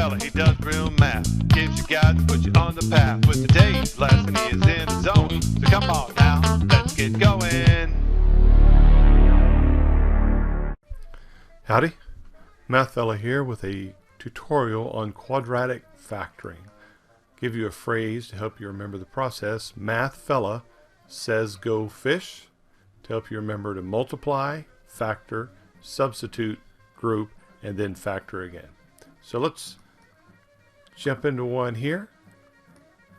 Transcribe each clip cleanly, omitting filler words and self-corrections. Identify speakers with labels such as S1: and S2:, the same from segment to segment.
S1: fella, he does real math. Gives you guides, puts you on the path. With today's lesson, he is in his zone. So come on now, let's get going.
S2: Howdy, Math Fella here with a tutorial on quadratic factoring. Give you a phrase to help you remember the process. Math Fella says go fish, to help you remember to multiply, factor, substitute, group, and then factor again. So let's jump into one here.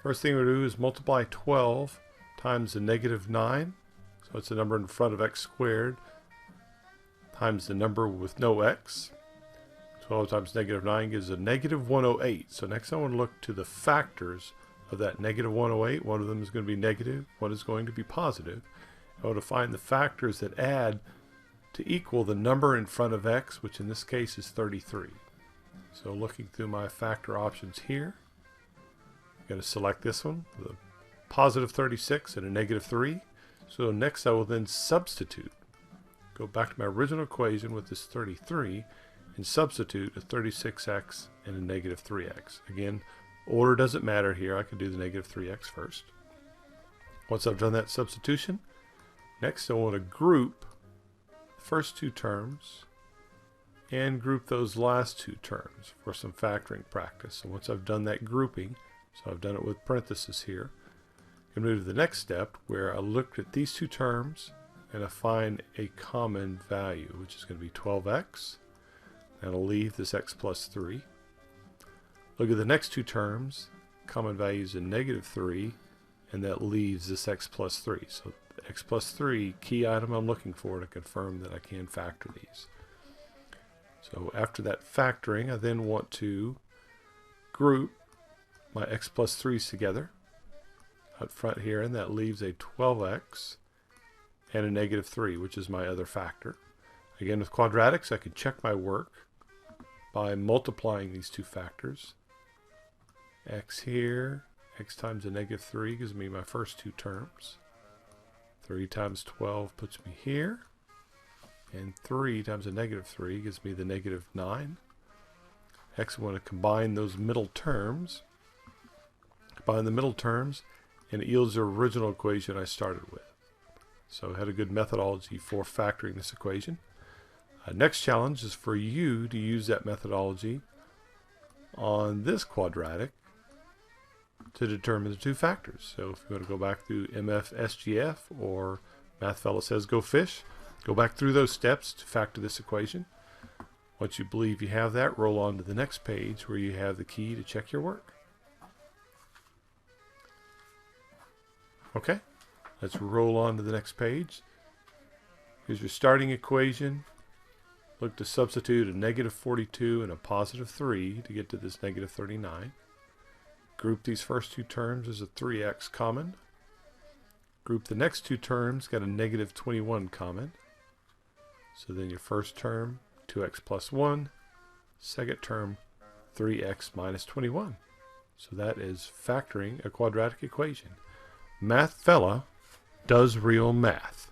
S2: First thing we do is multiply 12 times the negative 9. So it's the number in front of x squared times the number with no x. 12 times negative 9 gives a negative 108. So next I want to look to the factors of that negative 108. One of them is going to be negative, one is going to be positive. I want to find the factors that add to equal the number in front of x, which in this case is 33. So looking through my factor options here, I'm going to select this one, the positive 36 and a negative 3. So next I will then substitute. Go back to my original equation with this 33 and substitute a 36x and a negative 3x. Again, order doesn't matter here. I can do the negative 3x first. Once I've done that substitution, next I want to group the first two terms and group those last two terms for some factoring practice. So once I've done that grouping, so I've done it with parentheses here, I move to the next step where I looked at these two terms and I find a common value, which is going to be 12x, and I'll leave this x plus 3. Look at the next two terms, common value is a negative 3, and that leaves this x plus 3. So the x plus 3, key item I'm looking for to confirm that I can factor these. So after that factoring, I then want to group my x plus 3's together up front here, and that leaves a 12x and a negative 3, which is my other factor. Again, with quadratics, I can check my work by multiplying these two factors. X here, x times a negative 3 gives me my first two terms. 3 times 12 puts me here. And 3 times a negative 3 gives me the negative 9. Next, I want to combine those middle terms. Combine the middle terms, and it yields the original equation I started with. So I had a good methodology for factoring this equation. Next challenge is for you to use that methodology on this quadratic to determine the two factors. So if you want to go back through MFSGF or Math Fella Says Go Fish, go back through those steps to factor this equation. Once you believe you have that, roll on to the next page where you have the key to check your work. Okay, let's roll on to the next page. Here's your starting equation. Look to substitute a negative 42 and a positive 3 to get to this negative 39. Group these first two terms as a 3x common. Group the next two terms, got a negative 21 common. So then your first term, 2x plus 1. Second term, 3x minus 21. So that is factoring a quadratic equation. Math Fella does real math.